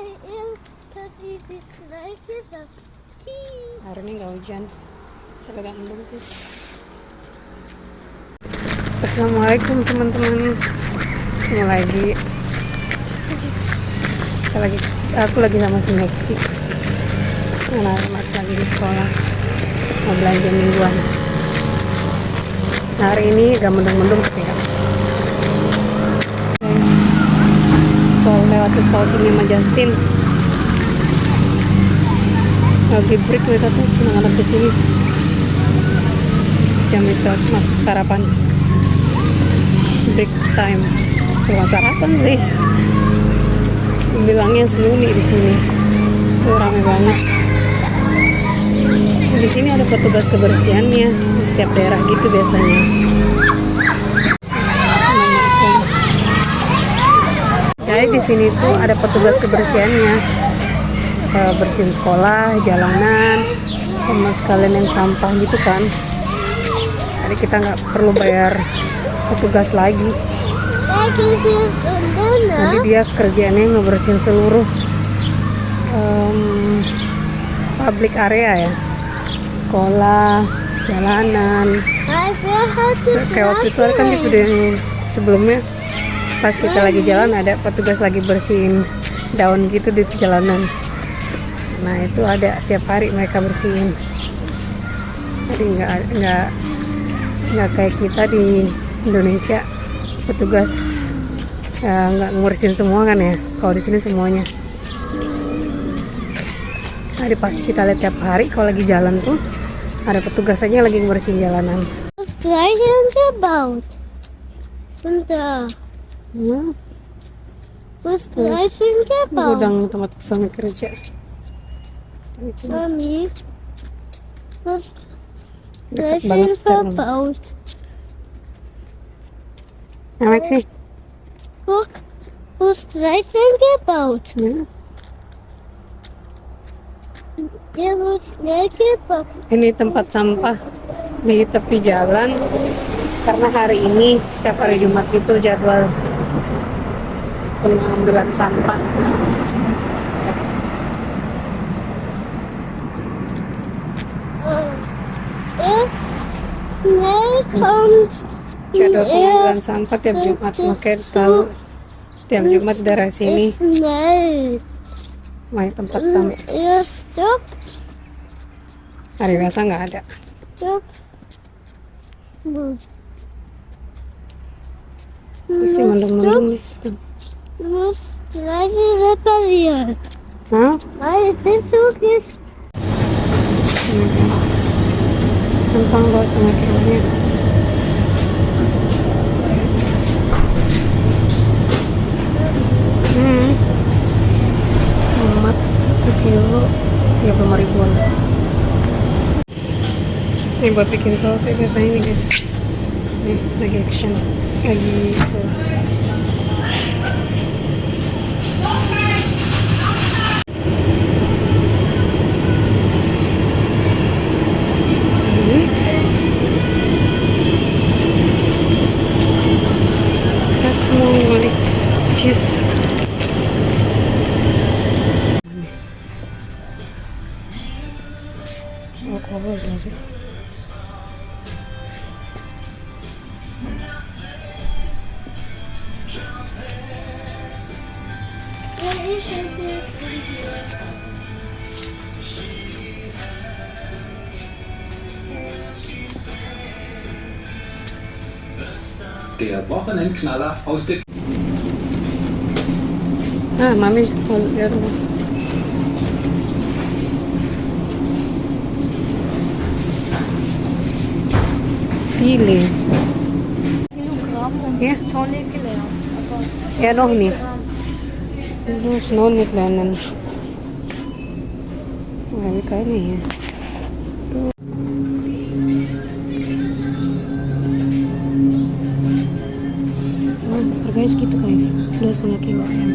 Hari ini nggak hujan, tapi agak mendung sih. Assalamualaikum teman-teman. Ini aku lagi sama si Maxi. Anak-anak lagi di sekolah mau belanja mingguan. Nah, hari ini agak mendung-mendung tapi nggak masalah. Guys, lewat ke sekolah ini sama Justin. Lagi break mereka tuh anak-anak di sini. Jam istirahat sarapan. Break time. Bukan sarapan sih. Bilangnya senuni di sini. Tuh ramai banget. Di sini ada petugas kebersihannya di setiap daerah gitu biasanya. Jadi di sini tuh ada petugas kebersihannya, bersihin sekolah, jalanan, sama sekalian yang sampah gitu kan. Jadi kita nggak perlu bayar petugas lagi. Nanti dia kerjanya ngebersihin seluruh public area ya, sekolah, jalanan. Kayak waktu itu kan di video yang sebelumnya, pas kita lagi jalan ada petugas lagi bersihin daun gitu di jalanan. Nah itu ada tiap hari mereka bersihin. Jadi nggak kayak kita di Indonesia, petugas nggak ngurusin semua kan ya. Kalau di sini semuanya. Jadi pasti kita lihat tiap hari kalau lagi jalan tuh ada petugas aja lagi ngurusin jalanan. What's driving about? Bentar. What's driving about? Gudang tempat suami kerja. Mommy. What's Dekat driving banget kan. about? Enak sih. Look. What's driving about? Yeah, what's driving about? Ini tempat sampah di tepi jalan karena hari ini setiap hari Jumat itu jadwal pengambilan sampah. If snail comes Jadwal pengambilan sampah tiap Jumat, makanya selalu tiap Jumat daerah sini snail. main tempat sampah. Stop. Hari biasa nggak ada. Stop. Masih mendung-mendung nih. What's driving the barrier? Hah? Why this is Ini guys. Kentang 2,5 kilonya. Tomat 1 kilo 35 ribuan. Ini buat bikin saus ya biasanya nih guys. Nih lagi action, lagi sale. Aku mau balik cheese. Alkohol sih. Der Wochenendknaller aus der Mami mau lihat. Pilih. Ya, ya noh nih. Terus nonik lanan. Wah, kayaknya ya. Harganya segitu guys, 2,5 kilo ayam.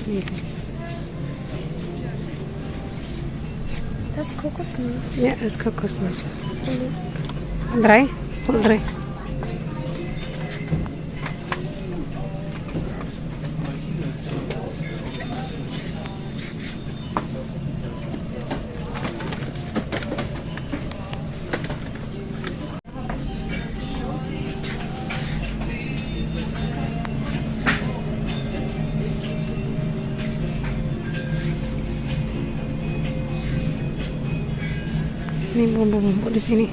Ini guys. Das ist Kokosnuss. Ja, das ist Kokosnuss. 3? 3. Ini bumbu-bumbu di sini.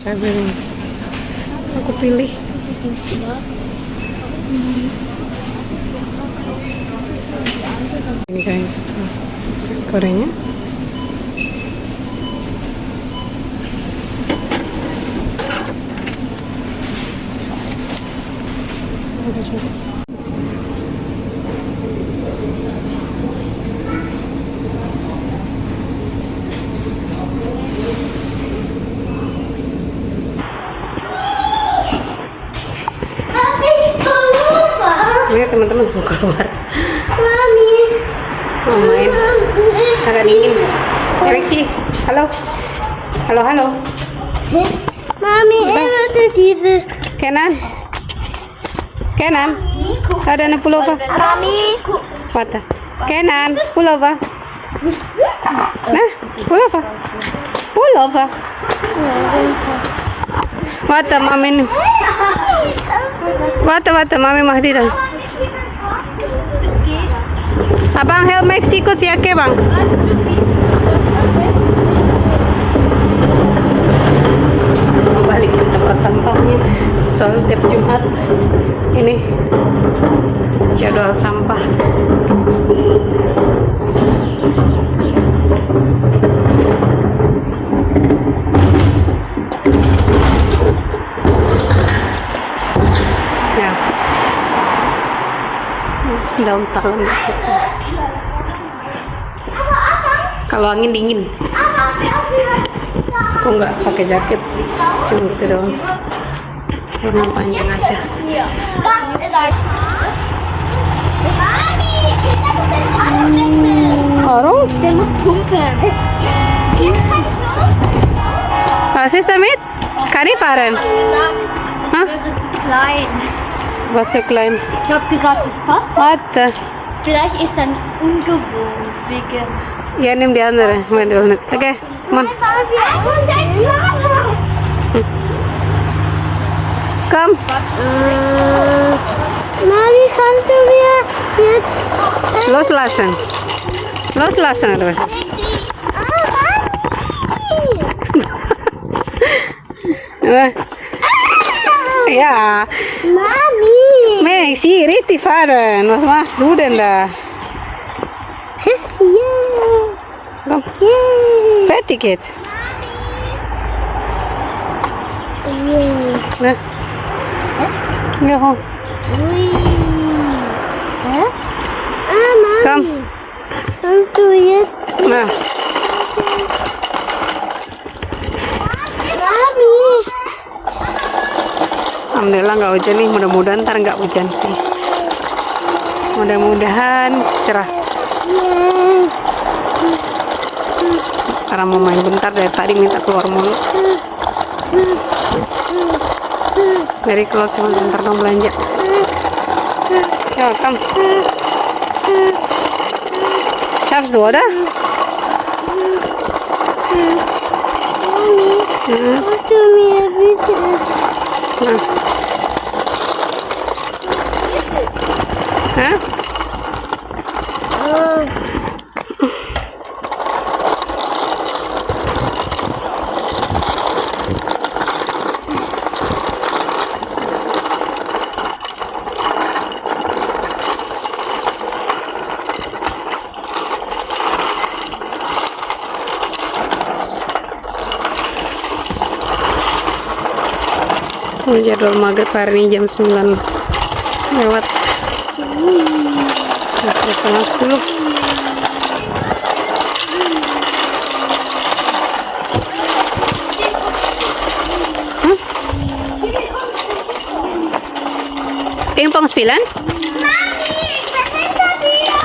Strawberries. Aku pilih. Ini guys, tuh gorengnya. Udah coba. Ini teman-teman mau keluar. Mami. Mau main. Agak dingin. Bexi, halo. Halo, halo. Mami, ada diese. Kenan. Kenan. Ada nih pulova. Mami. Wata. Kenan, pulova. Nah, pulova. Pulova. Wata, mami. Wata, mami Mahdi dah. Abang help Mexico siapa bang? Mau balikin tempat sampahnya. Soal tiap Jumat ini jadwal sampah. Ya. Daun salam. Kalau angin dingin. Aku nggak pakai jaket sih, cuma gitu doang. Warna panjang aja. Warum? Der muss pumpen. Was ist damit? Kann ich fahren? Hah? Klein. Was so klein? Ich habe gesagt, es passt. Warte. Vielleicht ist dann ungewohnt wegen. Ja, nimm die andere. Okay, Mann. Komm. Mami, kannst du mir jetzt. Loslassen. Loslassen oder was? Ja. Mami! Maxi, richtig fahren. Was machst du denn da? Yeah. Komm. Yay! Fertig jetzt. Yay! Ne? Ja, hoch. Ui. Hä? Ah, Mami! Komm. Kannst du jetzt. Na. Mami! Alhamdulillah nggak hujan nih. Mudah-mudahan ntar nggak hujan sih. Mudah-mudahan cerah. Yay! Karena mau main bentar dari tadi minta keluar mulu. Dari keluar cuma bentar dong belanja. Ya, kom. Schaffst du, oder? Mami, kannst du mir bitte. Nah. Hah? Oh. Jadwal maghrib hari ini jam 9 lewat. Setengah 10. Pong spielen? Mami, was hinter dir?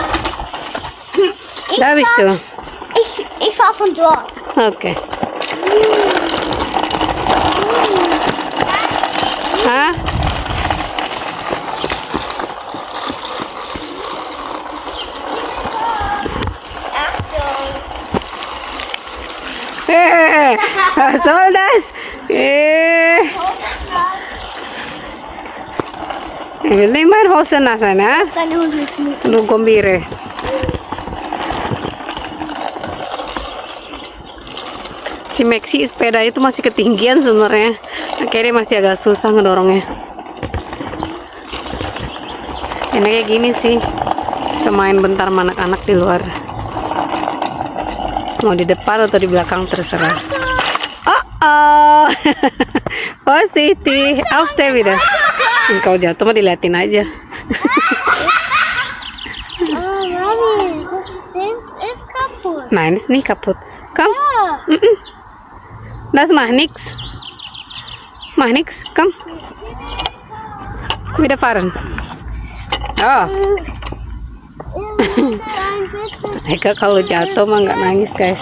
Da bist du. Ich fahr von dort. Okay. Ha? Achtung. Was soll das? Ich will nicht meine Hose nass sein, ha? Deine Hose ist nicht. Du Gombire. Si Maxi sepeda itu masih ketinggian sebenarnya. Akhirnya masih agak susah ngedorongnya. Enaknya gini sih, bisa main bentar sama anak-anak di luar. Mau di depan atau di belakang terserah. Oh, positif. Aufsteh wieder. Engkau jatuh mah diliatin aja. Oh, Mami, das ist kaputt. Nein, ist nicht kaputt. Komm. Ja. Das macht nix. Macht nix. Komm. Wieder fahren. Oh. Eka kalau jatuh mah nggak nangis, guys.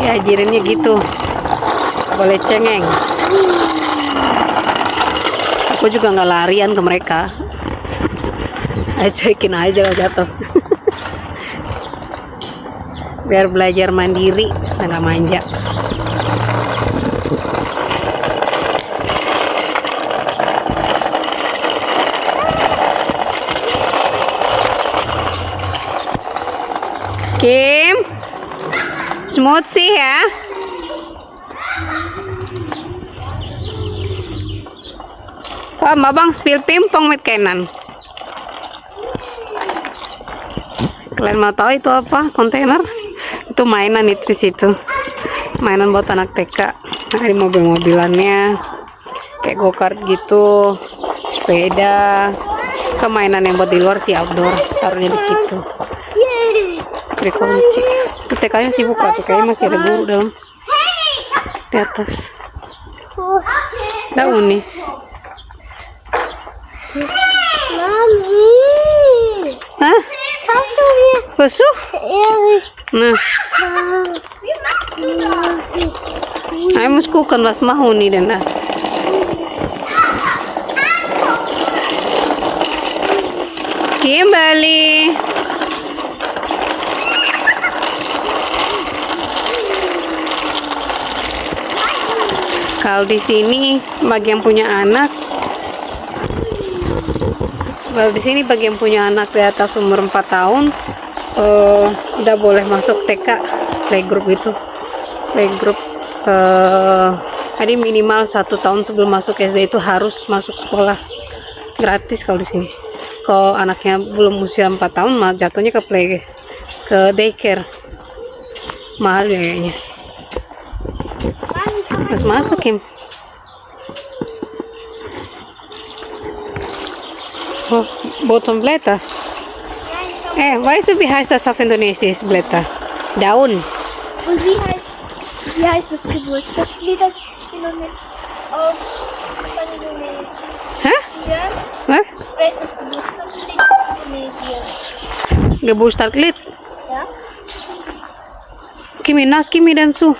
Ya, ajarannya gitu. Boleh cengeng. Aku juga nggak larian ke mereka. Ayo cuekin aja kalau jatuh. Biar belajar mandiri, nggak manja. Kim, smoothie ya. Wah, Mabang spill pimpong mit kenan. Kalian mau tahu itu apa? Kontainer? Itu mainan itu di situ. Mainan buat anak TK. Ada mobil-mobilannya, kayak go-kart gitu, sepeda. Kemainan yang buat di luar sih outdoor. Taruhnya di situ. Dikunci. Itu TK-nya sih buka tuh, kayaknya masih ada guru dalam. Di atas. Daun nih. Mami. Hah? Hast du mir Basuh? ehrlich? Nah, I muss gucken, was machen die denn da? Kimberly. Kalau di sini bagi yang punya anak, bagi yang punya anak di atas umur 4 tahun, udah boleh masuk TK, playgroup itu, playgroup. Jadi minimal 1 tahun sebelum masuk SD itu harus masuk sekolah gratis kalau di sini. Kalau anaknya belum usia 4 tahun, mah jatuhnya ke daycare, mahal ya kayaknya. Mas masuk, Kim. Oh, Bottom Blätter. Weißt du, wie heißt das auf Indonesisch, Blätter? Daun. Und wie heißt das Geburtstagslied aus Indonesien? Hah? Ja? Hah? Wer ist das Geburtstagslied aus Indonesien? Geburtstagslied. Ja? Kimi dan Su.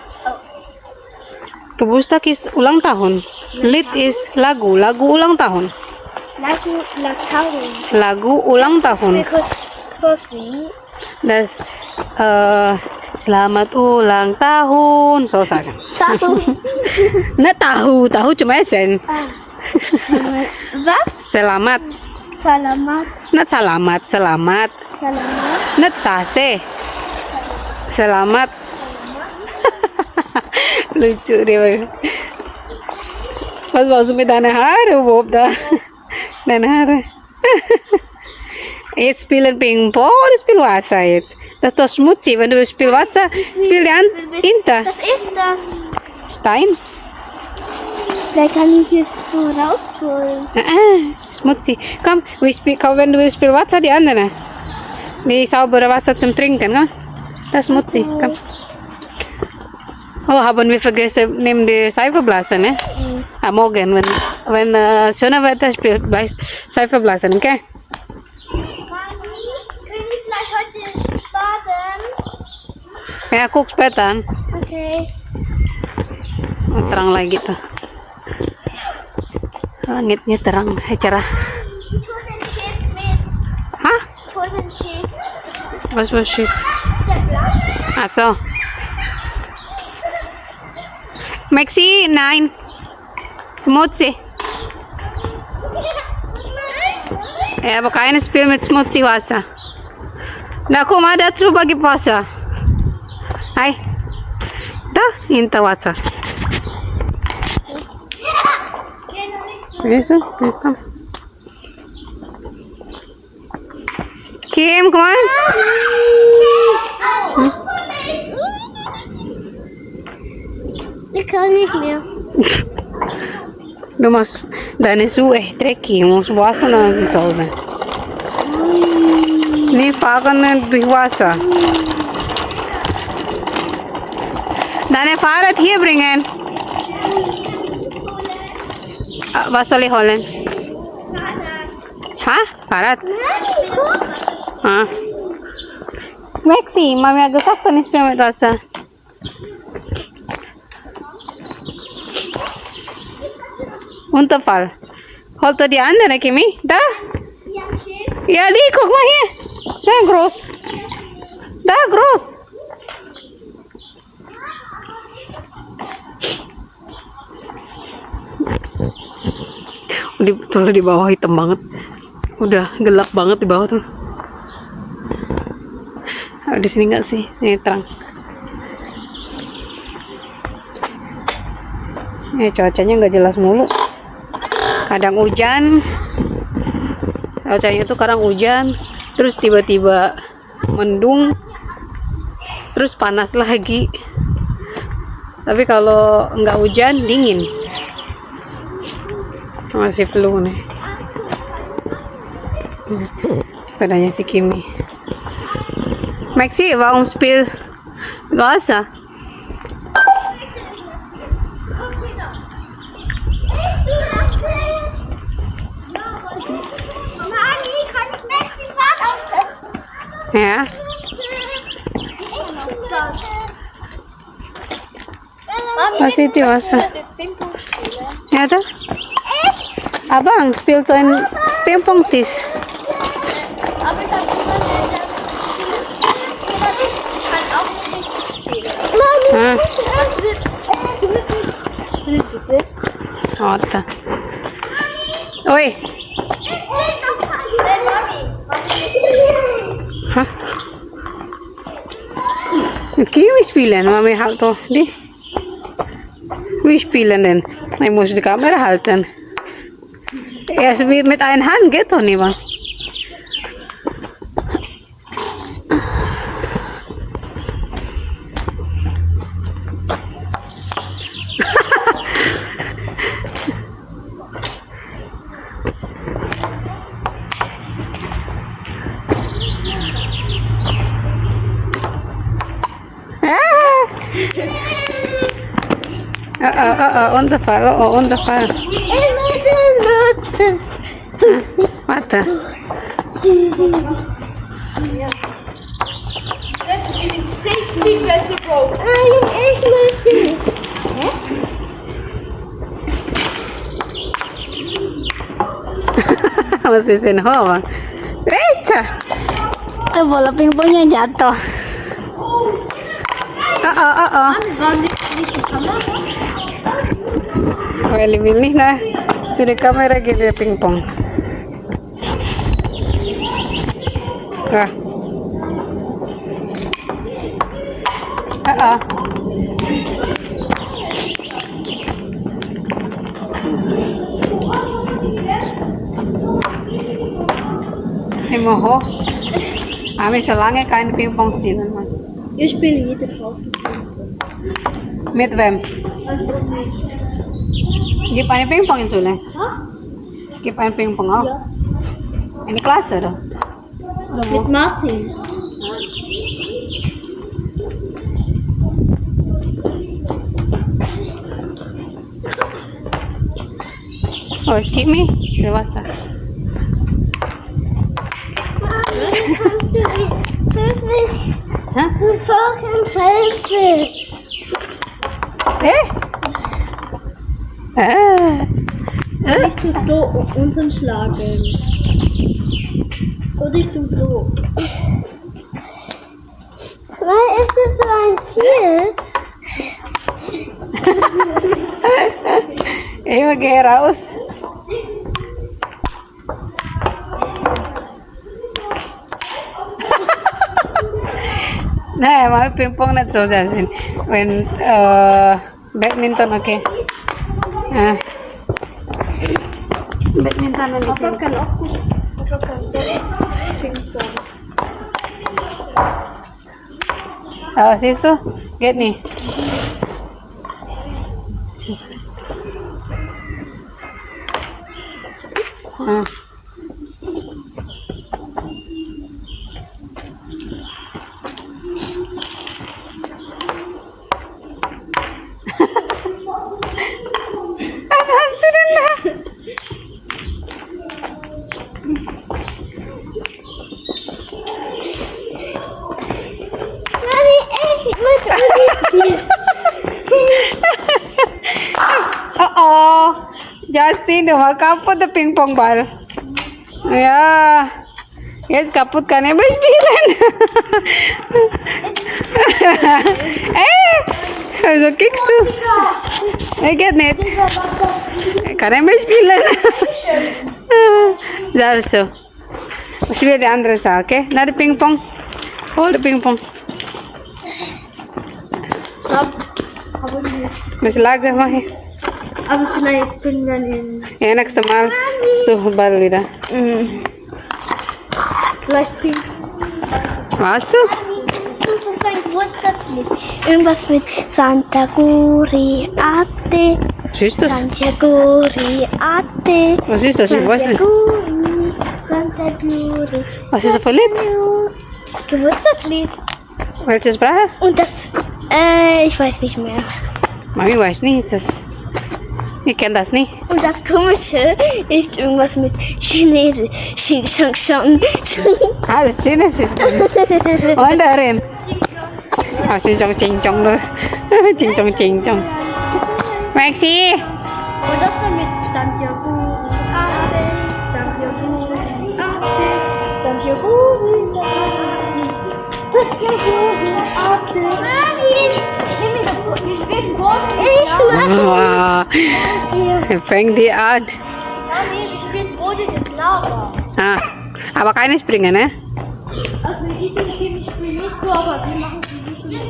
Geburtstag is ulang tahun. Lied is lagu ulang tahun. Lagu ulang tahun. Das selamat ulang tahun. So kan. Nah, tahu cuma esen. Was? Selamat. Nah, selamat. Nah, sase. Selamat. Lucu deh. Was machst du mit deinen Haaren, Bob, da? Deine Haare. Jetzt spielen Ping-Pong oder spiel Wasser jetzt? Das ist doch schmutzig. Wenn du spielst Wasser, spiel die hinter. Was ist das? Stein? Vielleicht kann ich es so rausholen. Schmutzig. Komm, wenn du willst, spiel Wasser, die andere. Die saubere Wasser zum Trinken, komm. Das ist schmutzig. Komm. Oh, haben wir vergessen, nehmen die Seifenblasen, ne? Morgen, wenn schöner Wetter spielt, gleich Seifenblasen, okay? Können wir vielleicht heute baden? Ya, guck später an. Okay. Terang lagi tuh. Langitnya terang, cerah. Put ein Schiff mit. Hah? Put ein Schiff. Was für Schiff? Der Blatt. Ach so. Maxi, nein. Schmutzig. Ja, aber kein Spiel mit schmutzig Wasser. Da, guck mal, da drüber gibt Wasser. Hai. Da, hinter Wasser. Wieso? Ja, komm. Kim, come on. Ich kann nicht mehr. Du musst deine Schuhe dreckig, du musst Wasser nach Hause. Nicht fahren durch Wasser. Deine Fahrrad hier bringen. Was soll ich holen? Ha? Fahrrad? Ah. Maxi, Mami hat gesagt, dann ist mit Wasser. Unterfall. Holt du die andere, Kimi? Da? Ja, Schiff. Ja, die, guck mal hier. Da, groß. Da, groß. Di bawah hitam banget. Udah gelap banget di bawah tuh. Oh, di sini enggak sih? Sini terang. Cuacanya nggak jelas mulu. Kadang hujan. Cuacanya tuh kadang hujan, terus tiba-tiba mendung, terus panas lagi. Tapi kalau nggak hujan dingin. Masih flu nih. Sepedanya si Kimi. Maxi, warum spiel Wasser? Mami, kann ich Maxi Fahrt austesten? Ya. Was ist die Wasser? Ja, da. Abang, spielt du ein Ping-Pong-Tisch? Aber ich habe jemanden, der kann auch nicht richtig spielen. Mami, Ah, was wird... Bitte? warte. Oi. Es geht noch mal. Mami. Hah? Mit Kimi spielen, Mami halt doch die. Wie spielen denn? Ich muss die Kamera halten. Erst mit einer Hand geht doch nicht mehr. Unterfall, oh, Unterfall. Warte. Safety principle. Ich möchte nicht. Masih senhawa. Echa. Bola pingpongnya jatuh. Milih nah. Sudah kamera gini pingpong. Nah. Immer hoch. Aber so lange kein Ping-Pong spielen. Wir spielen jede Pause. Mit wem? Gib eine Ping-Pong in Schule. Gib ein Ping-Pong auch. Ja. In die Klasse, oder? Mit Martin. Oh, es gibt mich. Der Wasser. Hä? Wir brauchen Hilfe. Ich tue so unten schlagen. Oder ich tue so. Weil ist das so ein Ziel? Eva, geh raus. Nein, mal Ping-Pong nicht so sehr sind. Wenn Badminton, okay. Badminton und Papa kann auch gut. Papa kann so Ping-Pong. Oh, siehst du? Geht nicht. Ah. Was hast du denn da? Mami, ich möchte nicht. Oh, Justin, du mal kaputt der Ping-Pong-Ball. Ja, jetzt kaputt kann ich mehr spielen. Wieso kickst du? Geht nicht. Kann ich mehr spielen. Also, ich will die andere Sache, okay? Na, die Ping-Pong. Hol die Ping-Pong. Mas lager mah. Aber vielleicht können wir ihn. Ja, nächstes Mal so Ball wieder. Vielleicht Ping. Warst du? Das ist ein Geburtstagslied. Irgendwas mit Santa Guri Ate. Was ist das? Santa Guri Ate. Was ist das? Ich weiß nicht. Santa Guri. Was ist das für ein Lied? Geburtstagslied. Welche Sprache? Und das, ich weiß nicht mehr. Mami weiß nicht. Ich kenne das nicht. Und das Komische ist irgendwas mit Chinesisch. Xing, Shang, Shang. Ah, das Chinesisch. Und darin. Ah, Ching Chong Ching Chong. Ching Chong Ching Chong. Maxi! Und das dann mit Santa Guri Ate. Santa Guri Ate. Santa Guri Ate. Mami! Wir spielen Boden. Ich Wow. Fängt die an. Mami, wir spielen Boden ist Lava. Ah, aber keine Springen, ne? Also ich spiele nicht so, aber wir machen die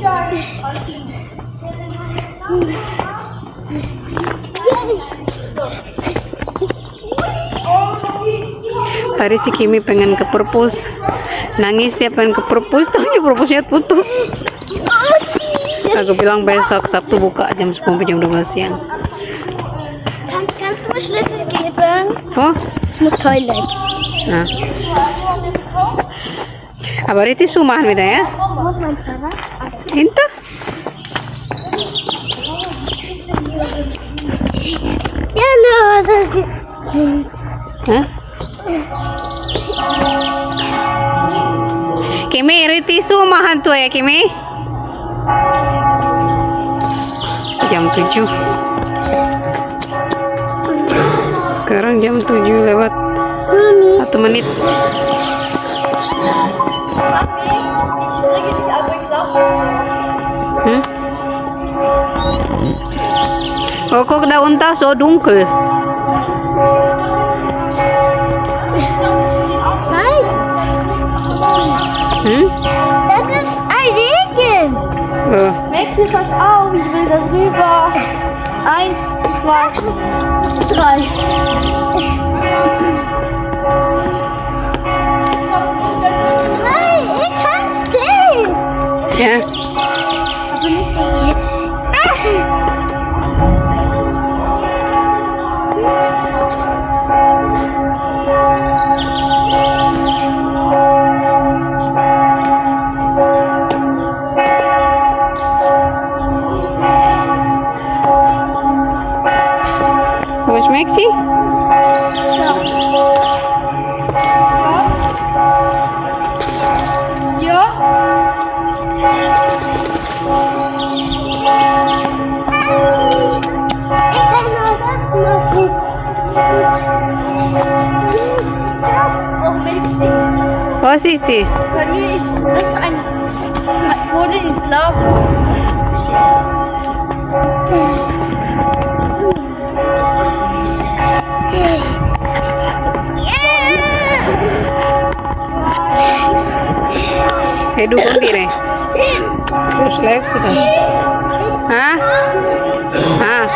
Tadi si Kimi pengen ke perpus. Nangis dia pengen ke perpus, tuh perpusnya tutup. Aku bilang besok Sabtu buka jam 10 sampai jam 12 siang. Kannst du mir Schlüssel geben? Oh, Ich muss Toilette. nah. Aber itu sumahan beda ya? Wo ist mein Fahrrad? Inta? Ja, no. Hah? Kimi, Riti sumahan tuh ya Kimi? Jam 7. Sekarang jam 7 lewat Mami. 1 menit. Hmm? Oh, kok da unta so dunkel? Nein. Hmm? Das ist ein Regen. Oh. Maxi, pass auf, ich will das rüber. 1, 2, 3. Nein, ich kann's sehen. Ja. Aber nicht hier. Wo Where's Maxi? Ja. Oh, Maxi. Was ist die? Bei mir ist das ein Boden ist Lava. Hey, du komm wieder. Du schläfst oder? Hah? Ah,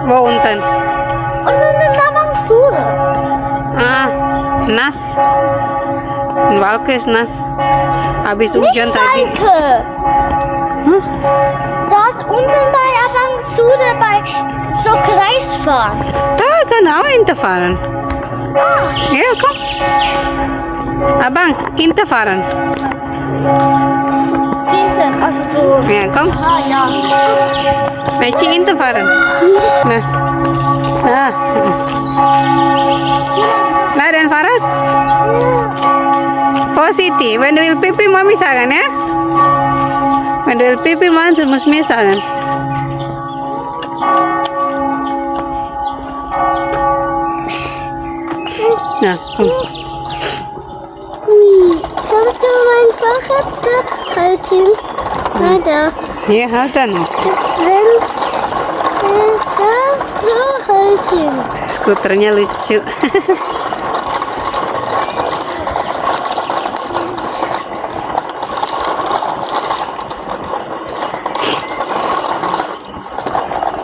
wo unten? Und eine Lavangsure. Ah, nass. Walke ist nass. Habis hujan tadi. Huh? Da ist unten bei Lavangsure bei so Kreisfahren. Ah, kann auch hinterfahren. Ah, Ja, komm. Abang, hinterfahren. hinten, also so. Ja, komm. Ah, ja. Maxi, hinterfahren. Nah. Ah. Nah, dan Farad. Vorsichtig, wenn du will pipi, Mami sagen, ya? Wenn du will pipi, man, du musst mir sagen. Nah, komm. Kannst du mein Fahrrad da halten? Nein, da. Hier, halt dann. Wenn da so halten. Skuternya lucu.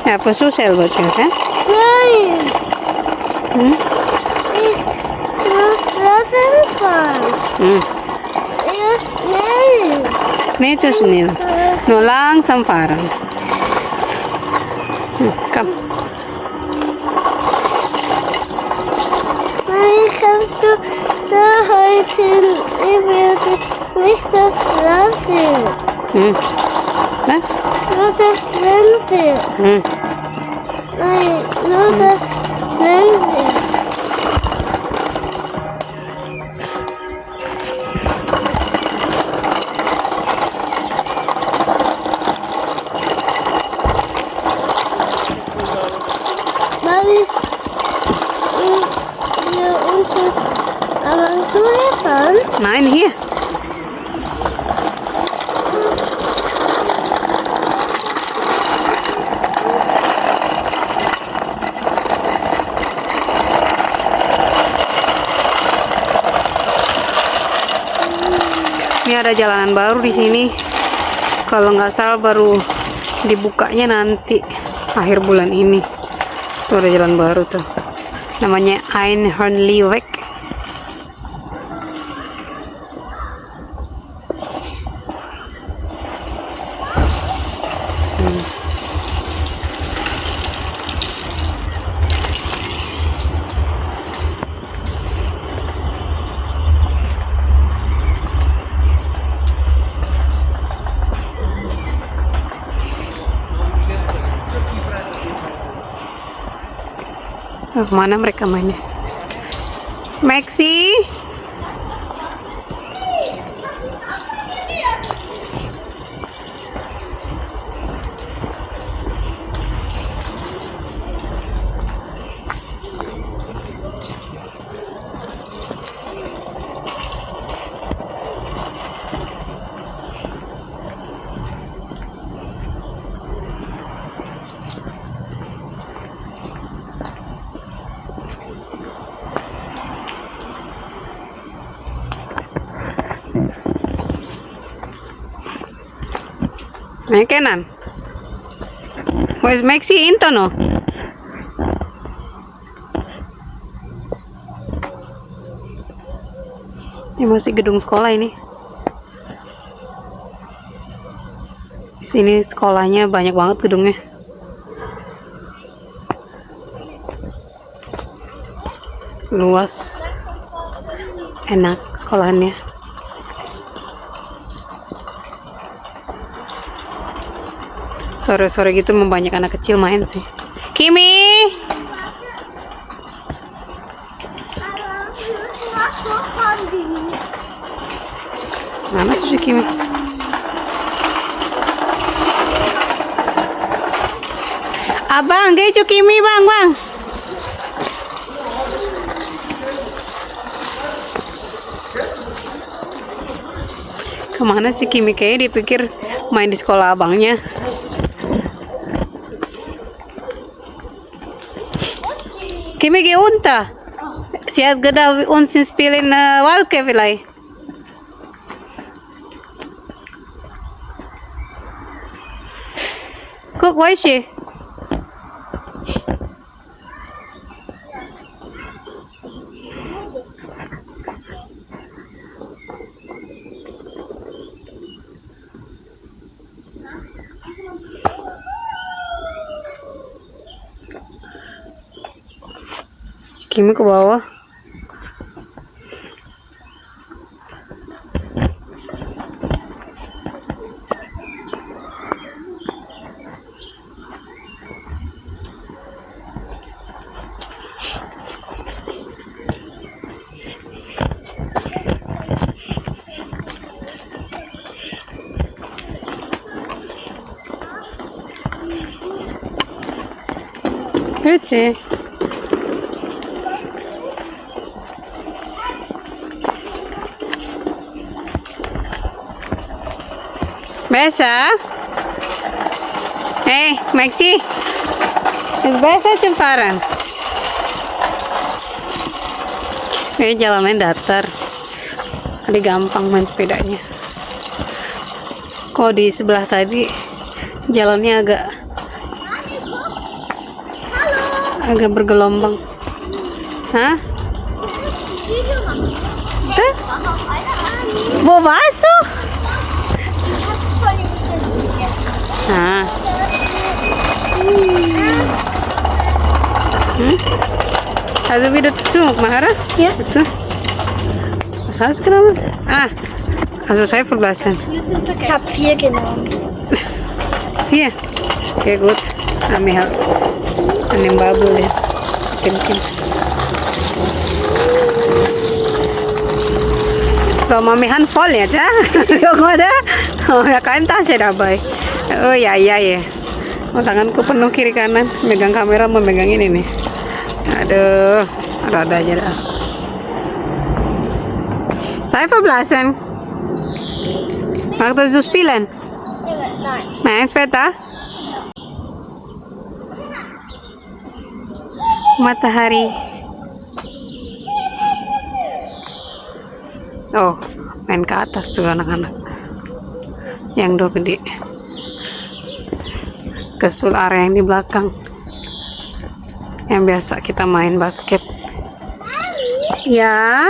Ya, apa susah bocah, ya? Nein, Hmm? ich muss lassen fahren. Ja, schnell. Nee, zu schnell. Nur langsam fahren. Komm. Nein, kannst du da halten? Ich werde nicht das lassen. Was? Nur das Fenster. Nein, nur das Fenster. Mami, wir unsere Aventur fahren. Nein, hier. Ini ada jalanan baru di sini. Kalau nggak salah baru dibukanya nanti akhir bulan ini. Tuh ada jalan baru tuh. Namanya Einhornliweg. Oh, mana mereka mainnya? Maxi? Main kanan. Where's Maxi into no? Ini masih gedung sekolah ini. Di sini sekolahnya banyak banget gedungnya. Luas. Enak sekolahannya. Sore-sore gitu banyak anak kecil main sih. Kimi. Mana tuh si Kimi? Abang, gejo Kimi bang. Kemana sih Kimi? Kayaknya dipikir main di sekolah abangnya. Kimi ge unta. Siat gada onsin spelen valke vilai. Kok why she? Kimi ke bawah. Lucu. Biasa? Maxi. Biasa cemparan. Jalannya datar. Jadi gampang main sepedanya. Kok di sebelah tadi jalannya agak bergelombang. Hah? Bawa basuh? Nah. Also wieder zu, Mahara? Ja. Bitte. Was hast du genommen? Also Seifenblasen. Ich habe 4 genommen. 4? Okay, gut. Kami halt an dem Babel ya. Mungkin. Kalau mamihan voll ya, Cah? Kok ada? Oh, ya kain tasnya dabei. Oh ya. Oh, tanganku penuh kiri kanan. Megang kamera, memegang ini nih. Aduh, ada aja dah. Saya verblasen. Waktu zu spielen. Main sepeda. Matahari. Oh, main ke atas tuh anak-anak. Yang dua gede. Kesul area yang di belakang. Yang biasa kita main basket. Ya.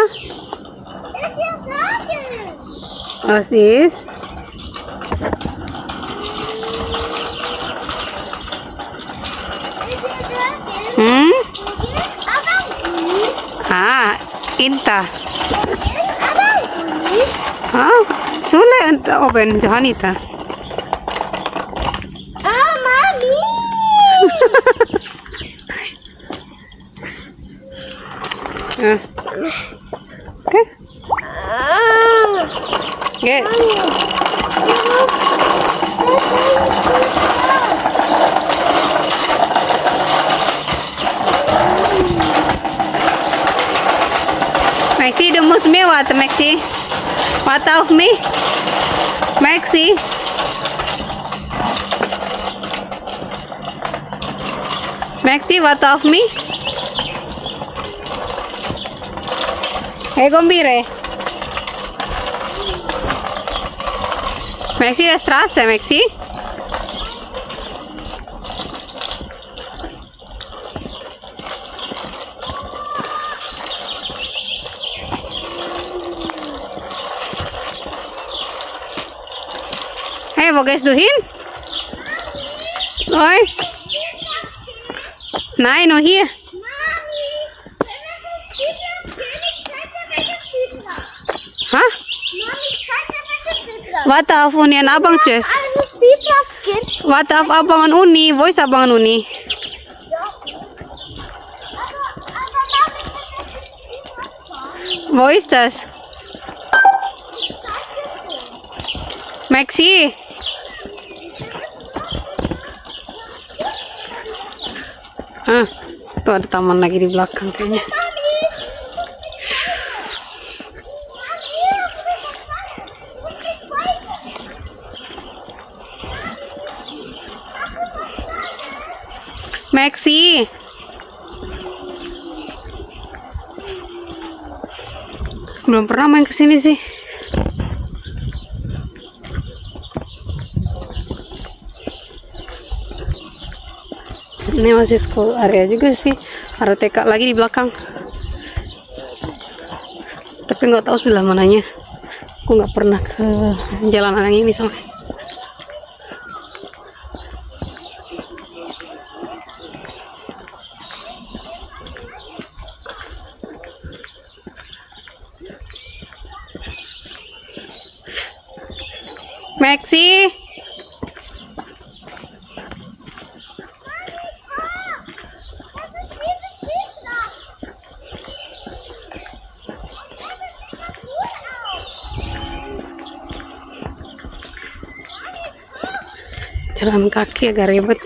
Osis. Inta. Sulle inte oben Johanita. Mami. Okay. Good. Maxi, du musst mir warten, Maxi. Warte auf mich. Maxi. Maxi, warte auf mich. Hey, Gombire. Maxi, der Straße, Maxi. Hey, wo gehst du hin? Oi. Nein, nur hier. Hah? Warte auf Uni an Abang, tschüss. Warte auf Abang an Uni. Wo ist Abang an Uni? Wo ist das? Maxi. Tuh ada taman lagi di belakang kayaknya. Maxi. Belum pernah main kesini sih. Ini masih school area juga sih. Ada TK lagi di belakang. Tapi nggak tahu sebelah mananya. Aku nggak pernah ke jalanan yang ini soalnya. Maxi. Jalan kaki agak ribet.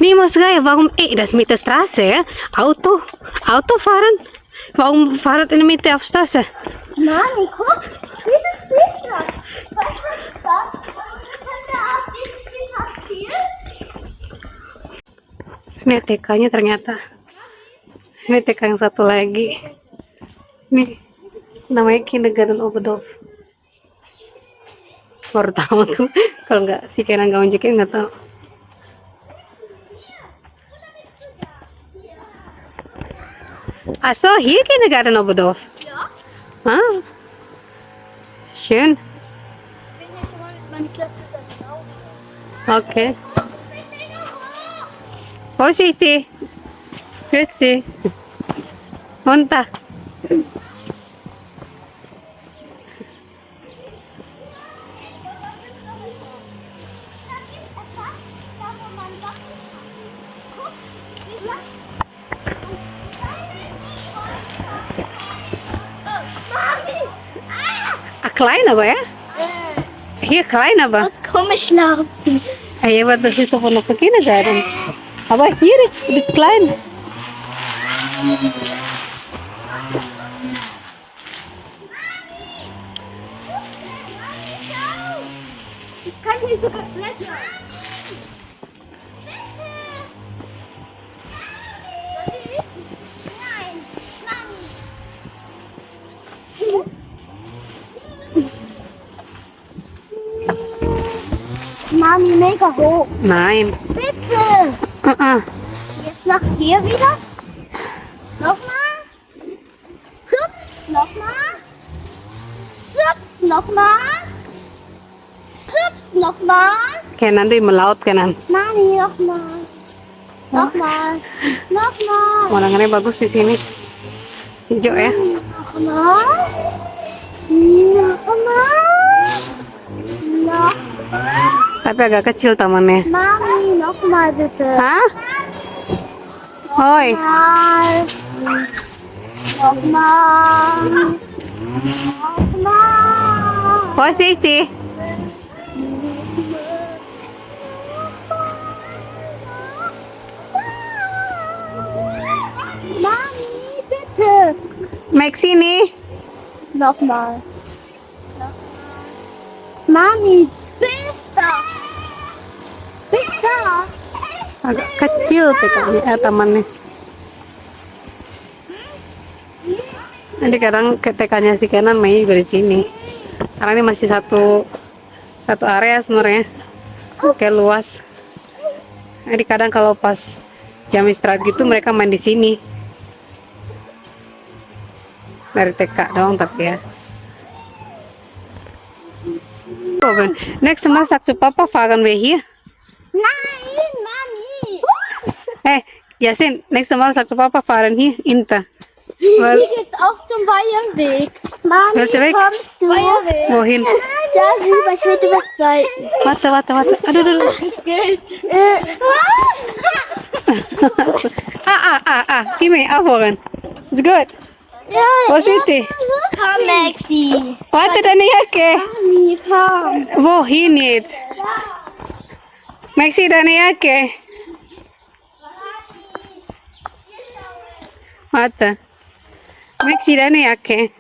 Nee, Mosgaya, warum? Das ist mit der Straße. Autofahren. Warum fahren in der Mitte auf Straße? Mami, guck, dieses Spielplatz. Was ist das? Können wir auf dieses Spielplatz spielen? Ini TK-nya ternyata. Ini TK yang satu lagi. Nih, namanya Kindergarten Oberdorf. Baru tahu tuh. Kalau nggak si Kenan nggak unjukin nggak tahu. Ach so, hier Kindergarten Oberdorf. Ja. Ah, schön. Ich bin hier schon mal mit meinem Klasse drauf. Okay. Vorsichtig. Grüezi. Runter. Klein aber, ja? Hier klein aber. Was komisch laufen. Ja, aber das ist doch noch für Kindergarten. Aber hier ist klein. Ich kann hier sogar klettern. Nein, Mami, mega hoch. Nein. Bitte. Jetzt nach hier wieder. Nochmal. Sup. Nochmal. Sup. Nochmal. Sup. Nochmal. Kenan tuh melaut Kenan. Mami, nochmal. Nochmal. Nochmal. Warnanya bagus di sini. Hijau ya. Nochmal. Nochmal. Nochmal. Tapi agak kecil tamannya. Mami, nochmal bitte. Hah? Hoi. Nochmal. Nochmal. Vorsichtig. Mami, bitte. Maxi nih. Nochmal. Mami, bitte. Bitte. Agak kecil tamannya. Nanti kadang TK-nya si Kenan mainnya juga di sini. Karena ini masih satu area sebenarnya. Kayak luas. Jadi kadang kalau pas jam istirahat gitu mereka main di sini. Dari TK doang tapi ya. Nächstes Mal sagst du Papa, fahren wir hier. Nein, Mami. Yasin, nächstes Mal sagt der Papa fahren hier hinter. Weil, Hier geht's auch zum Bayernweg. Mami, Willst du weg? kommst du? Bayernweg. wohin? Da rüber, ich will dir was zeigen. Warte. Aduh, aduh. Das geht. Gib mir aufhören. It's good. Ja, Wo sind die? Komm, Maxi. Warte, deine Jacke. Mami, komm. Wohin jetzt? Maxi, deine Jacke. Warte. Maxi, deine Jacke.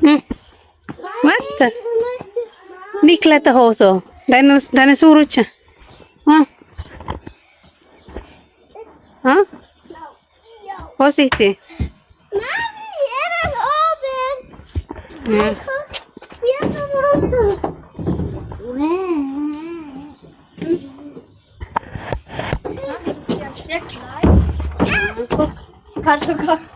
Mami. Warte. Die Kletterhose. Deine Surutsche. Wo sind die? Mami, er ist oben. Ja. Wir sind runter. Das ist ja sehr klein. Guck, kannst du kommen.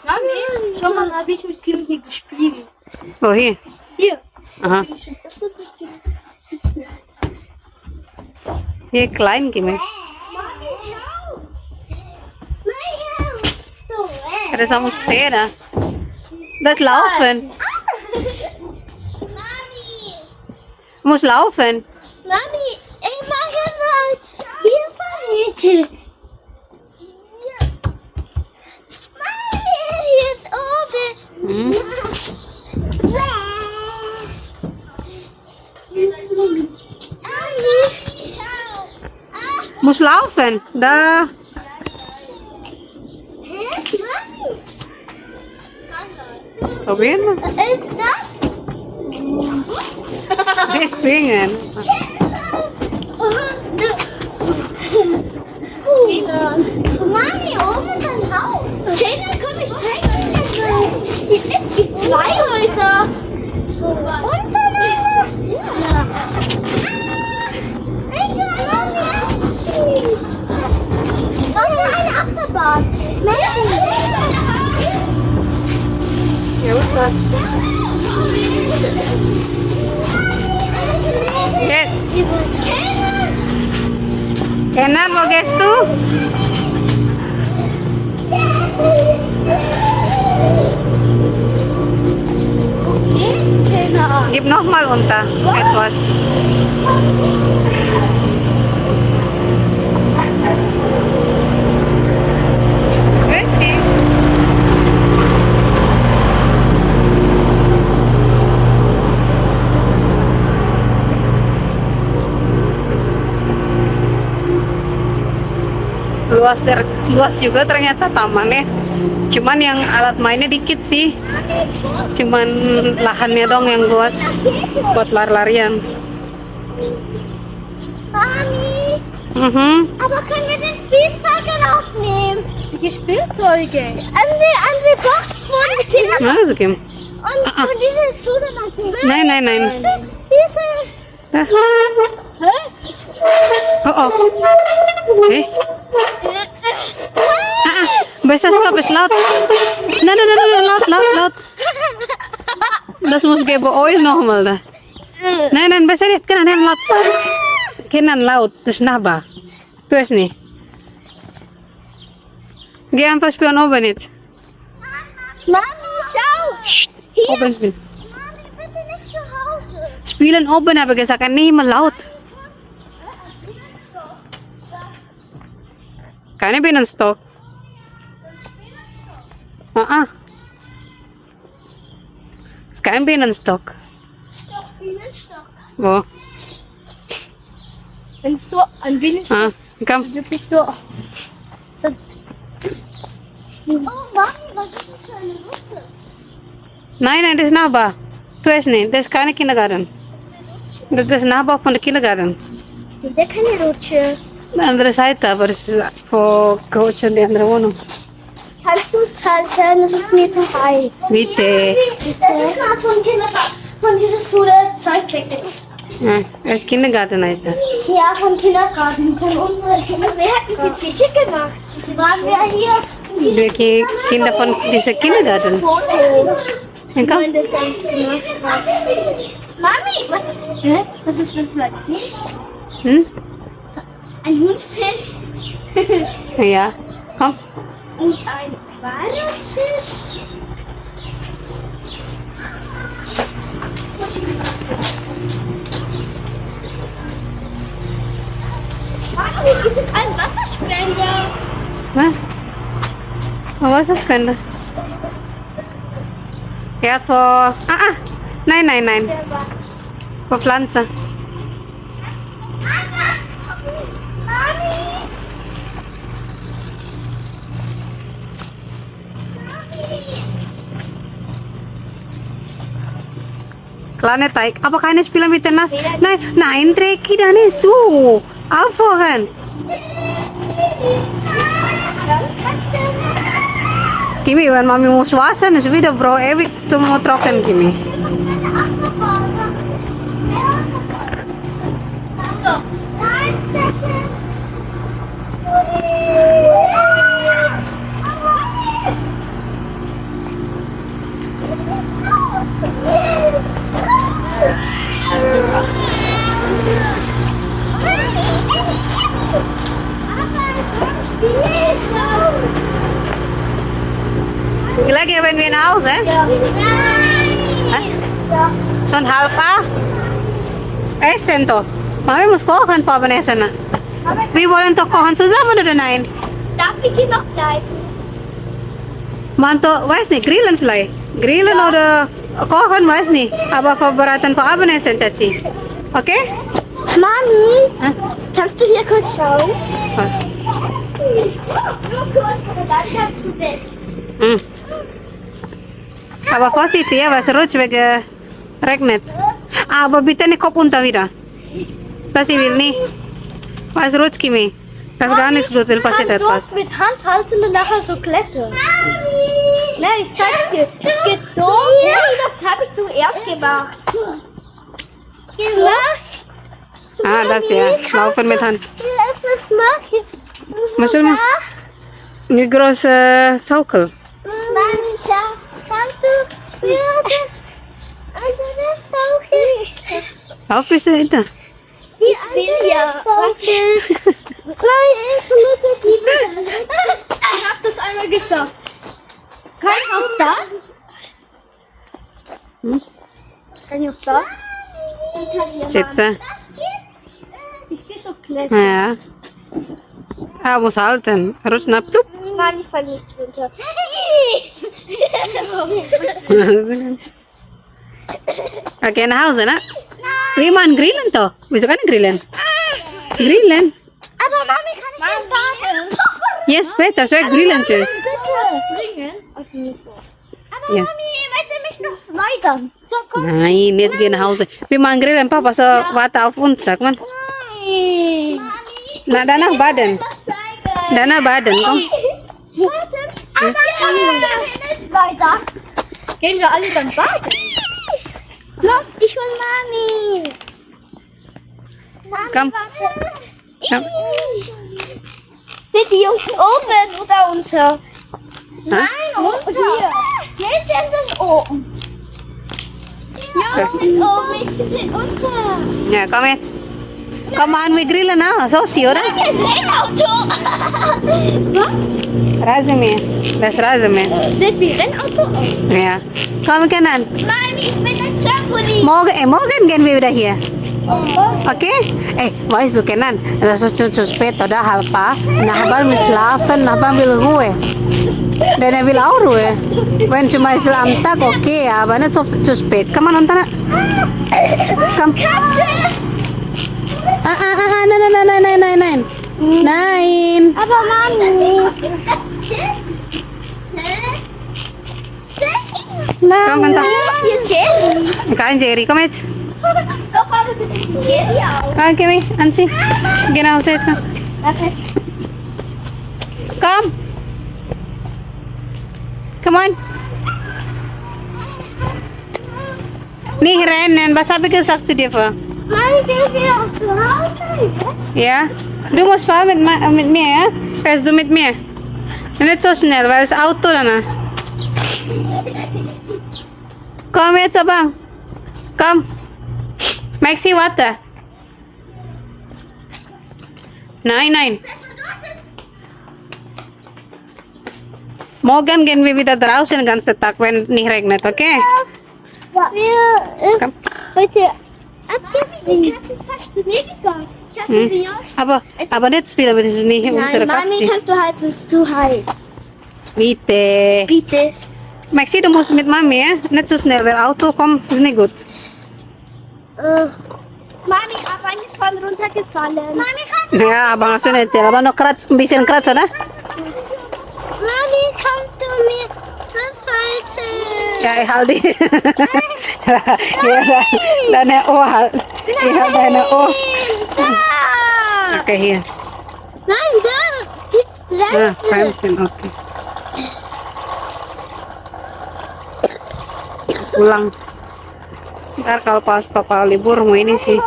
Mami, Mami, schau mal, habe ich mit Kim hier gespielt. Wohin? Hier. Aha. Das ist okay. Hier klein gemacht. Mami, schau. Mein Haus. So, Das am Stehen. Das Laufen. Mami. Muss laufen. Mami, ich mache mal Spielverräte. Mami, hier ist oben. Hm. Mami, schau. Muss laufen. Da. Hä? Mami. Probieren. Was ist das? Wir springen. Mami, oben ist ein Haus. Kinder, komm, ich zeige dir. Es gibt zwei Häuser. Und Mami. Ja. Mami, eine Achterbahn. Ja, was das? Kenan, wo gehst du? Gib noch mal unter etwas. Richtig. Luas juga ternyata tamannya. Cuman yang alat mainnya dikit sih. Cuman lahannya dong yang luas buat lari-larian. Mami, aber können wir das Spielzeuge aufnehmen? Welche Spielzeuge? An die Box von den Kindern Nah, Kim. und von dieser Schule machen. Nein. Diese. Hä? Oh. Besser stop, ist laut. Nein, laut. Das muss geben Oil nochmal da. Nein, besser nicht. Kenan laut. Kenan laut, das ist nahbar. Tu es nicht. Geh einfach spielen oben jetzt. Mami, schau. Hier. Oben spielen. Mami, bitte nicht zu Hause. Spielen oben, habe ich gesagt, nicht immer laut. Keine Bienenstock. Ist kein Bienenstock. Doch, Bienenstock. Wo? Ein Bienenstock. Komm. Du bist so. Oh, Mami, was ist das für eine Rutsche? Nein, das ist Nachbar. Tu es nicht, das ist keine Kindergarten. Das ist Nachbar von der Kindergarten. Ich sehe ja keine Rutsche. Die andere Seite, aber das ist vor Coach in die andere Wohnung. Kannst du es halten? Das ist mir zu heiß. Bitte. Das ist mal von Kindergarten, von dieser Schule 2 Klicken. Ja, das ist Kindergarten heißt das. Ja, vom Kindergarten, von unseren Kindern. Wer hat das jetzt geschickt gemacht? Waren wir hier? Die Kinder von dieser Kindergarten. Foto. Ja, komm. Das selbst gemacht hat. Mami, was ist das für ein Fisch? Hm? Ein Hundfisch Ja, komm. und ein Walfisch. Mami, gibt es einen Wasserspender? Was? Oh, was ist das denn? Ja, für... Nein. Der war. Für Pflanze. Mami! Kleine Teig. Aber keine Spieler mit der Nass. Nein, Dreki, da nicht so. Aufhören. Kimi, wenn Mami muss waschen, ist wieder bro ewig zum trocken, Kimi. Gleich gehen wir nach Hause. Schon halb Essen doch. Mami muss kochen, Papa essen. Wir wollen doch kochen zusammen, oder nein? Darf ich hier noch bleiben? Man doch, weiß nicht, grillen vielleicht. Grillen oder kochen, weiß nicht. Aber vorbereiten für Abendessen, Chachi. Okay? Mami, Hä? kannst du hier kurz schauen? Was? Nur kurz, und dann kannst du weg. Hm. Aber vorsichtig, ja, was rutscht wegen regnet. Aber bitte nicht Kopf unter wieder. Das ich will nicht. Was rutscht, Kimi? Das ist gar nichts gut, will passiert Man etwas. so mit Hand halten und nachher so klettern. Nein, ich zeig dir. Es geht so. Ja, das habe ich zuerst gemacht. So. Ah, das ja. Laufen mit Hand. Was mache ich? Musst du mal? Eine große Schaukel. Mami, kannst du für das andere Schaukel? Lauf bist du hinter. Ich will ja. Warte. Ich hab das einmal geschafft. Kann ich auch das? Hm? Kann ich auch das? Sitze. Ich will so klettern. Ja. Ah, muss halten. Rutsch nach plupp. Mann, ich fall nicht runter. Okay, nach Hause, ne? Wir machen Grillen doch. Wieso keine Grillen? Grillen? Aber Mami, kann ich nicht baden? Ja, später. So Grillen tschüss. Springen? Aus dem Wasser. Aber Ja. Mami, ich möchte mich noch slidern. So, komm. Nein, jetzt gehen nach Hause. Wir machen Grillen, Papa. So, warte auf uns, sag mal. Nein. Mami, Na, danach baden. das zeigen. Danach baden, komm. Warte. Aber Slider. Gehen wir alle dann baden? Look, ich und Mami. Mami, Komm. warte. Komm. Sind die Jungs oben oder unter? Nein, unter. Hier sind oben. Ja, Das- sind oben, Mädchen sind unter. Ja, komm jetzt. Komm an, wir grillen auch. So, sie, oder? Hier ist ein Auto. Was? Rasenmäher. Das Rasenmäher. Sieht wie Rennauto aus. Ja. Komm, wir können. Mami, ich bin ein Trampolin. Morgen gehen wir wieder hier. Okay? Weißt du, Kenan, das ist schon zu spät, oder? Halb. Nachbar will schlafen, Nachbar will Ruhe. Dan er will auch Ruhe. Wenn cuma am Tag, okay, aber nicht so zu spät. Komm mal unter. Komm. Nein. Nein. Aber Mami. Komm, unter. Hier Jerry. Kein Jerry, komm jetzt. Doch, aber das ist Jerry auch. Okay, mich, anziehen. Genau, jetzt komm. Okay. Komm. Come on. Nicht rennen, was habe ich gesagt zu dir vor? Mami, gehen wir auch zu Hause? Ja? Du musst fahren mit mir, ja? Fährst du mit mir? Nicht so schnell, weil das Auto dann. Komm jetzt aber. Komm. Maxi, what the? Nine. Morgen gehen wir wieder draußen den ganzen Tag, wenn nicht regnet, okay? Komm. Heute abgefliegt. Die Katze fast weniger. Aber nicht spielen, weil das ist nicht unsere Nein, Mami, Katze. kannst du halten, es ist zu heiß. Bitte. Bitte. Maxi, du musst mit Mami, ja? Nicht so schnell, weil Auto kommt, ist nicht gut. Mami, aber ich ist voll runtergefallen. Mami, kannst Ja, aber nggak sulit sih. Aber noch ein bisschen kratz, oder? Mami, kannst du mir das halten? Ja, ich halte die. Ja, deine Ohr halt. Ich halte deine Ohr. Da! Okay, hier. Nein, da! Die Ah, Bremse! 15, okay. Pulang. Ntar kalau pas papa libur mau ini sih.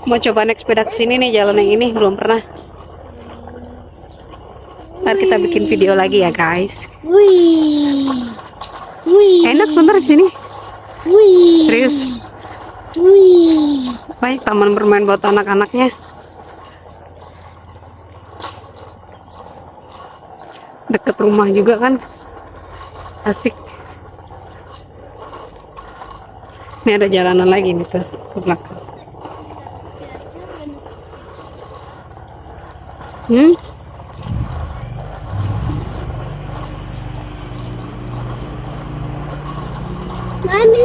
Mau coba naik sepeda kesini nih, jalan yang ini belum pernah. Ntar kita bikin video lagi ya guys. Wih! Wih! Enak sebentar di sini. Wih! Serius. Wih! Baik, taman bermain buat anak-anaknya. Deket rumah juga kan. Asik. Ini ada jalanan lagi nih tuh ke belakang. Mami,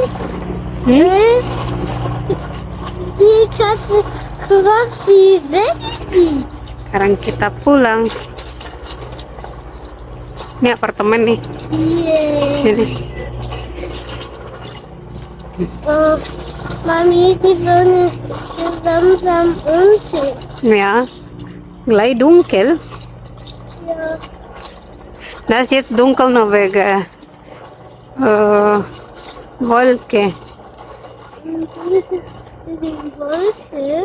die Katze quasi weggeht. Sekarang kita pulang. Ini apartemen nih. Yeah. Ini. Mami, die Sonne ist langsam unter. Ja. Gleich dunkel. Ja. Das ist jetzt dunkel nur wegen Wolke. Die Wolke.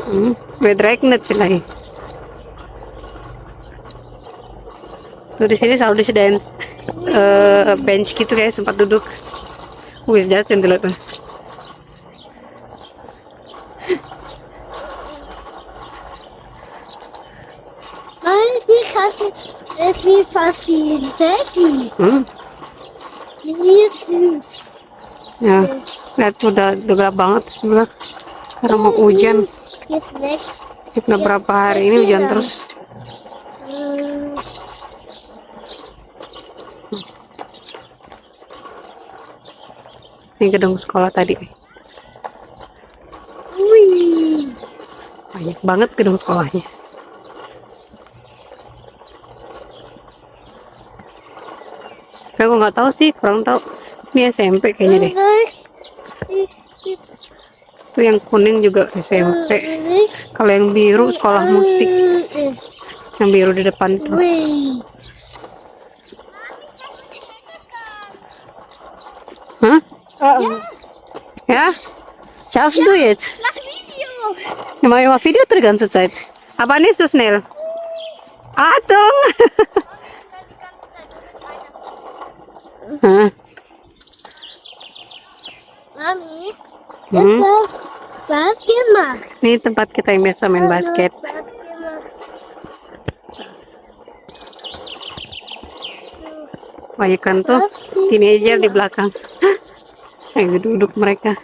Wird regnet vielleicht. Tuh di sini selalu disediain bench gitu kayak tempat duduk. Wih, jajan tuh tuh. Mami, die Katze ist wie fast wie Daddy. Die ist süß. Ya, lihat udah gelap banget sebelah. Karena mau hujan. Jetzt weg. Udah berapa hari ini hujan terus. Ini gedung sekolah tadi. Wih. Banyak banget gedung sekolahnya. Aku nggak tahu sih, kurang tahu. Ini SMP kayaknya deh. Itu yang kuning juga SMP. Kalau yang biru sekolah musik. Yang biru di depan tuh. Wih. Hah? Ja? Schaffst du jetzt? Mach Video. Ja, mach ich mal Video die ganze Zeit. Aber nicht so schnell. Achtung! Hah? Mami, das war Spaß gemacht. Ini tempat kita yang biasa main basket. Spaß gemacht. Banyak kan tuh teenager di belakang. Lagi duduk mereka.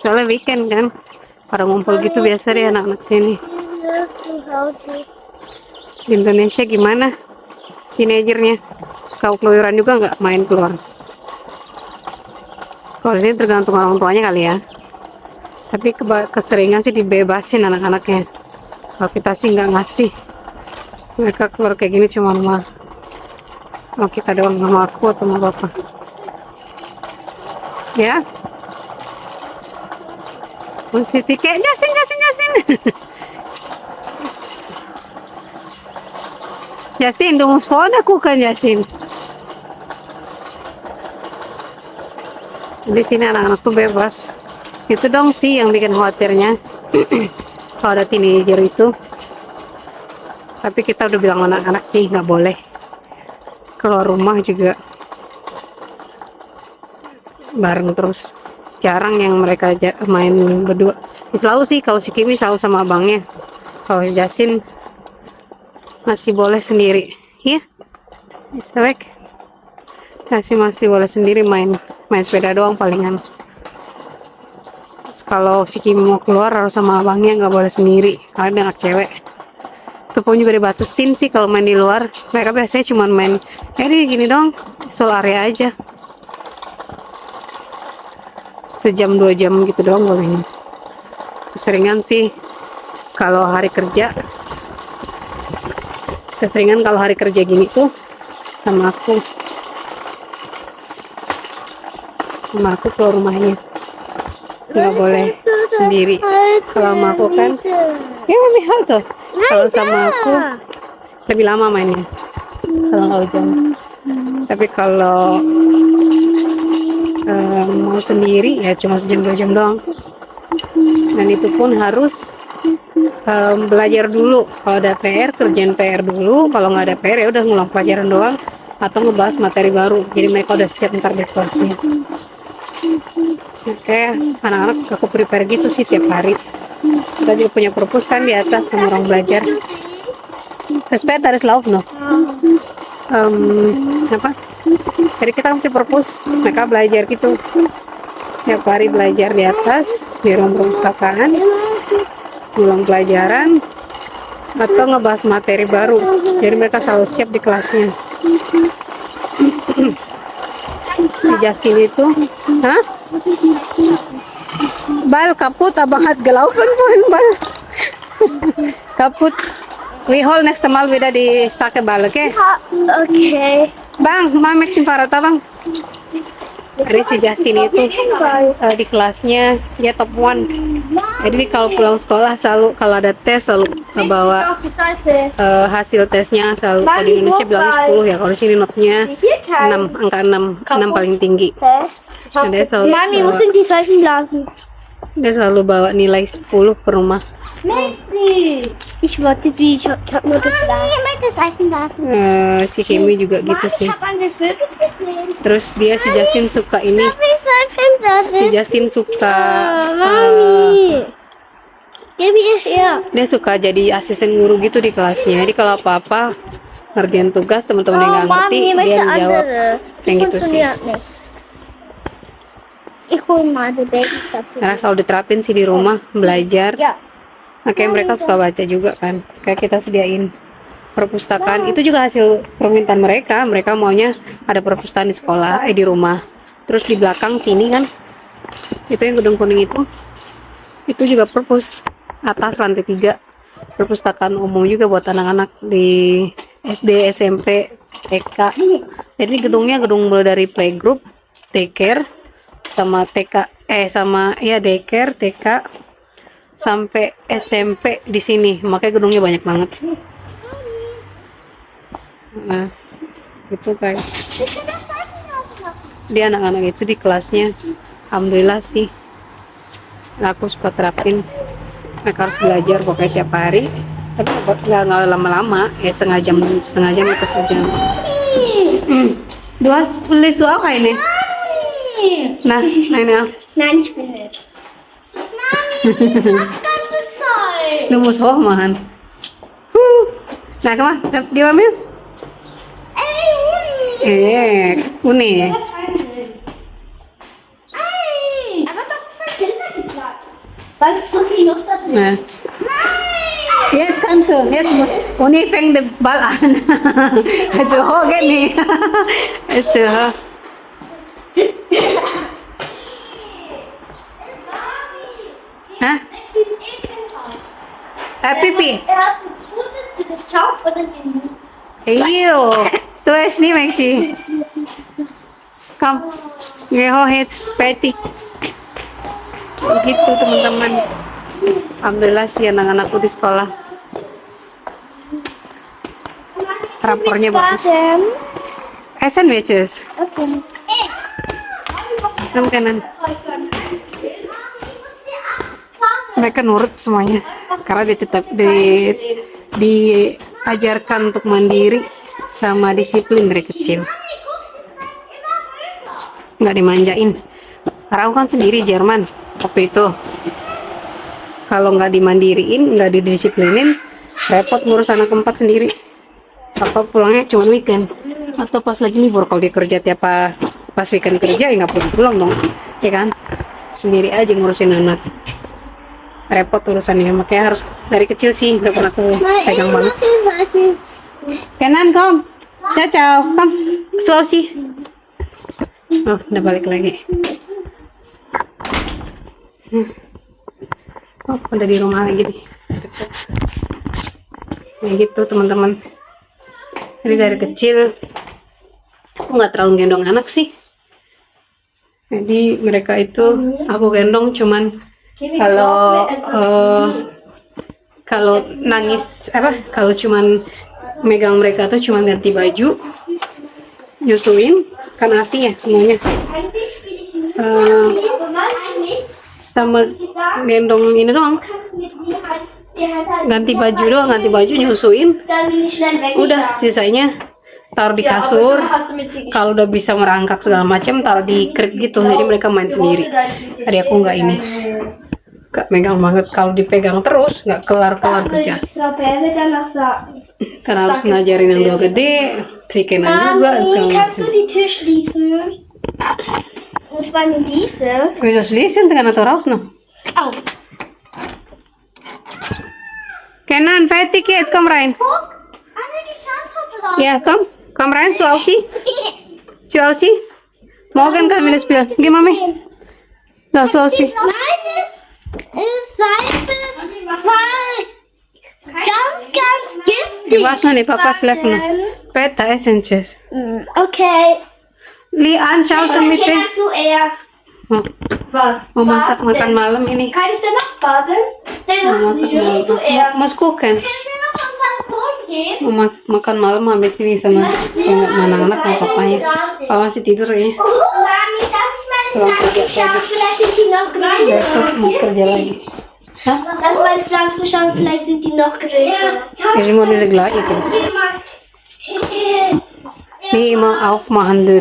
Soalnya weekend kan, pada ngumpul gitu biasa deh anak-anak sini. Zu Hause. Di Indonesia gimana? Teenagernya suka keluyuran juga nggak main keluar? Kalau di sini tergantung orang tuanya kali ya. Tapi keseringan sih dibebasin anak-anaknya. Kalau kita sih nggak ngasih. Mereka keluar kayak gini cuma sama kita doang, sama aku atau sama bapak. Ya? Siti kayak Jasin. Jasin, du musst vorne gucken, Jasin. Di sini anak-anak tuh bebas. Itu dong sih yang bikin khawatirnya. Kalau ada teenager itu. Tapi kita udah bilang anak-anak sih nggak boleh keluar rumah juga. bareng terus. Jarang yang mereka main berdua. Selalu sih kalau si Kimi selalu sama abangnya. Kalau Jasin masih boleh sendiri. Ya, Sewek masih boleh sendiri main sepeda doang palingan. Terus kalau si Kimi mau keluar harus sama abangnya, nggak boleh sendiri karena dia anak cewek. Itu pun juga dibatasin sih kalau main di luar. Mereka biasanya cuma main gini dong, soal area aja. Sejam 2 jam gitu doang boleh. Keseringan kalau hari kerja gini tuh sama aku keluar rumahnya nggak boleh sendiri. Kalau sama aku kan ya lebih hal tuh. Kalau sama aku lebih lama mainnya kalau nggak hujan. Tapi kalau mau sendiri ya cuma sejam 2 jam doang, dan itu pun harus belajar dulu. Kalau ada PR, kerjain PR dulu. Kalau nggak ada PR ya udah ngulang pelajaran doang atau ngebahas materi baru. Jadi mereka udah siap ntar di kelasnya. Oke, anak-anak aku prepare gitu sih tiap hari. Kita juga punya perpus kan di atas sama orang belajar. Respect dari lauk no. Apa? Jadi kita mesti perpus. Mereka belajar gitu. Tiap hari belajar di atas di ruang perpustakaan, ulang pelajaran atau ngebahas materi baru. Jadi mereka selalu siap di kelasnya. Si Justin itu, Bal kaput abangat gelaupan pun bal. Kaput. We hold next time beda di stake bal, oke? Okay. Bang, mameksin parata bang. Jadi si Justin itu di kelasnya dia top 1. Jadi kalau pulang sekolah selalu kalau ada tes selalu bawa hasil tesnya selalu. Kalau di Indonesia bilangnya 10 ya, kalau di sini notnya 6, angka 6 paling tinggi. Dan dia selalu Mami, wo sind die Seifenblasen? dia selalu bawa nilai 10 ke rumah. Messi! Ich wollte die, ich hab nur das Glas. Ich möchte Seifenblasen. Si Kimi juga gitu sih. Ich hab andere Vögel gesehen. Terus dia si Justin suka ini. Darf ich Seifenblasen? Si Justin suka Mami! Gib ihr her. dia suka jadi asisten guru gitu di kelasnya. Jadi kalau apa-apa ngerjain tugas teman-teman yang nggak ngerti Mami, ich dia möchte menjawab. andere. Sie Yang gitu sih. funktioniert nicht. Ich hol mal die Babys dazu. Karena selalu diterapin sih di rumah belajar. Ja. Makanya mereka suka baca juga kan. Kayak kita sediain perpustakaan. Itu juga hasil permintaan mereka. Mereka maunya ada perpustakaan di sekolah, di rumah. Terus di belakang sini kan, itu yang gedung kuning itu juga perpus. Atas lantai 3 perpustakaan umum juga buat anak-anak di SD, SMP, TK. Jadi gedungnya gedung mulai dari playgroup, daycare, sama TK, sama ya daycare, TK, sampai SMP di sini. Makanya gedungnya banyak banget. Nah, itu kayak dia anak-anak itu di kelasnya. Alhamdulillah sih. Aku suka terapin. Mereka harus belajar pokoknya tiap hari. Tapi nggak lama-lama, ya setengah jam atau sejam. Dua tulis doa kayak ini. Nah, ini. Nein, ich bin nicht. Mami, das ganze Zeug. Du musst hoch machen. Nah, komm mal, gib mal mir. Uni. Aber das ist für Kinder geklappt. Weil es so viel Lust hat. Nah. Jetzt kannst du, jetzt muss Uni fängt den Ball an. Also hoch gini. Also hoch. Hah? Es ist ekelhaft. Pipi. Er hat so positives Schaum und dann den Mund. Iyo, tu es nih Maxi. Kom, ngeho hit, Betty. Gitu teman-teman. Alhamdulillah sih anak-anakku di sekolah. Rapornya bagus. Essen welches? Okay. Kamu kanan. Mereka nurut semuanya karena dia tetap diajarkan untuk mandiri sama disiplin dari kecil, nggak dimanjain. Karena aku kan sendiri Jerman waktu itu. Kalau nggak dimandiriin, nggak didisiplinin, repot ngurus anak 4 sendiri. Papa pulangnya cuma weekend atau pas lagi libur. Kalau dia kerja pas weekend kerja ya nggak pulang dong, ya kan? Sendiri aja ngurusin anak. Repot urusannya, makanya harus dari kecil sih nggak pernah aku pegang banget. Kenan, kom, ciao, kom, ke Sulawesi. Oh, udah balik lagi. Oh, udah di rumah lagi nih. Ya gitu teman-teman. Jadi dari kecil aku nggak terlalu gendong anak sih. Jadi mereka itu aku gendong cuman kalau nangis kalau cuman megang mereka tuh cuman ganti baju, nyusuin, kan ASI ya semuanya. Sama gendong ini doang, ganti baju nyusuin, udah sisanya taruh di kasur. Kalau udah bisa merangkak segala macam taruh di krib gitu, jadi mereka main sendiri. Tadi aku nggak megang banget. Kalau dipegang terus nggak kelar kerja, karena harus ngajarin yang udah gede, si Kenan juga segala macam. Was war denn diese? Wieso schließen? Dann kann er da raus noch. Au. Kenan, fertig jetzt, komm rein. Guck, Anne, die Pflanze. Ja, komm rein, zu Aussie. Morgen können wir das spielen. Geh, Mami. Da, zu Aussie. Meine Seite war ganz giftig. Ich weiß noch nicht, Papa schläft noch. Später essen, tschüss. Okay. Li, anschalten bitte. Zuerst. Oh, Was? mau makan malam ini. Kann ich denn noch baden? Denn Mau das masak Nils malam. zuerst. Muss gucken. Kann ich denn noch am Balkon gehen? Mau makan malam habis ini sama anak-anak sama papanya. Papa masih tidur ya. Mami, darf ich meine Pflanzen schauen? Vielleicht sind die noch größer. Besok mau kerja lagi. Hah? Darf ich meine Pflanzen schauen? Vielleicht sind die noch größer. Jadi mau direk lagi kan. Nih mau aufmachen dulu.